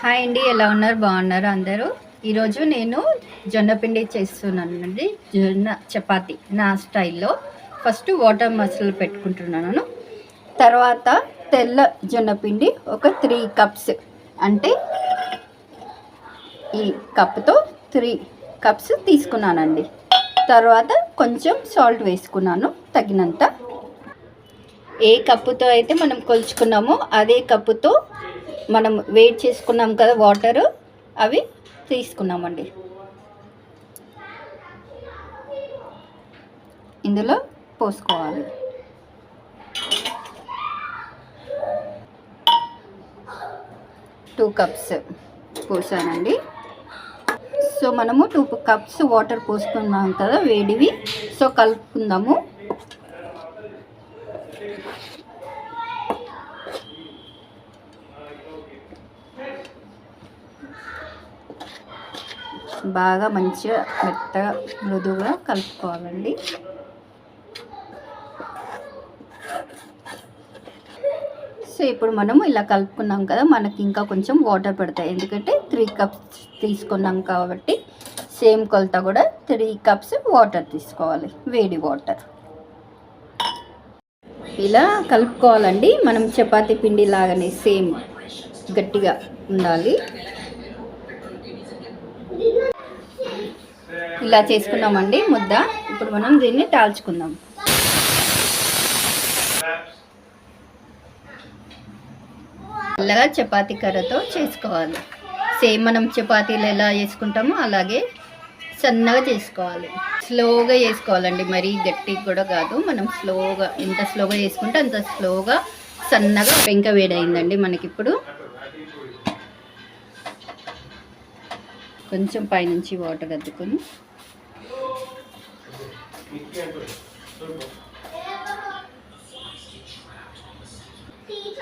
Hi అండి, ఎలా ఉన్నారు? బాగున్నారు అందరూ? ఈరోజు నేను జొన్న పిండి చేస్తున్నానండి. జొన్న చపాతి నా స్టైల్లో. ఫస్ట్ వాటర్ మసాలా పెట్టుకుంటున్నాను. తర్వాత తెల్ల జొన్న పిండి ఒక 3 కప్స్, అంటే ఈ కప్తో 3 కప్స్ తీసుకున్నానండి. తర్వాత కొంచెం సాల్ట్ వేసుకున్నాను తగినంత. ఏ కప్పుతో అయితే మనం కొలుచుకున్నామో అదే కప్పుతో మనం వేడి చేసుకున్నాం కదా వాటరు, అవి తీసుకున్నామండి. ఇందులో పోసుకోవాలి. Two cups పోసానండి. సో మనము 2 కప్స్ వాటర్ పోసుకున్నాం కదా వేడివి. సో కలుపుకుందాము. బాగా మంచిగా మెత్తగా మృదువుగా కలుపుకోవాలండి. సో ఇప్పుడు మనము ఇలా కలుపుకున్నాం కదా, మనకి ఇంకా కొంచెం వాటర్ పడతాయి. ఎందుకంటే 3 కప్స్ తీసుకున్నాం కాబట్టి సేమ్ కొలత కూడా 3 కప్స్ వాటర్ తీసుకోవాలి, వేడి వాటర్. ఇలా కలుపుకోవాలండి. మనం చపాతీ పిండి లాగానే సేమ్ గట్టిగా ఉండాలి. ఇలా చేసుకున్నామండి ముద్ద. ఇప్పుడు మనం దీన్ని తాల్చుకుందాం. మెల్లగా చపాతీ కర్రతో చేసుకోవాలి. సేమ్ మనం చపాతీలు ఎలా చేసుకుంటామో అలాగే సన్నగా చేసుకోవాలి. స్లోగా చేసుకోవాలండి, మరీ గట్టి కూడా కాదు. మనం స్లోగా, ఎంత స్లోగా చేసుకుంటే అంత స్లోగా సన్నగా. పెంక వేడైందండి మనకి. ఇప్పుడు కొంచెం పైనుంచి వాటర్ అద్దుకొని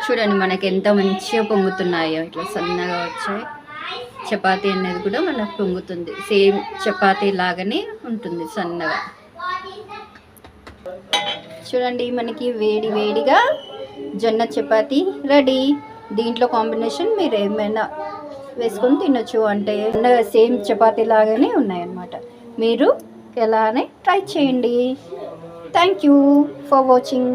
చూడండి మనకి ఎంత మంచిగా పొంగుతున్నాయో. ఇట్లా సన్నగా వచ్చాయి. చపాతీ అనేది కూడా మనకు పొంగుతుంది. సేమ్ చపాతీ లాగానే ఉంటుంది సన్నగా. చూడండి మనకి వేడి వేడిగా జొన్న చపాతీ రెడీ. దీంట్లో కాంబినేషన్ మీరు ఏమైనా వేసుకొని తినొచ్చు. అంటే సేమ్ చపాతీ లాగానే ఉన్నాయన్నమాట. మీరు ఎలానే ట్రై చేయండి. Thank you for watching.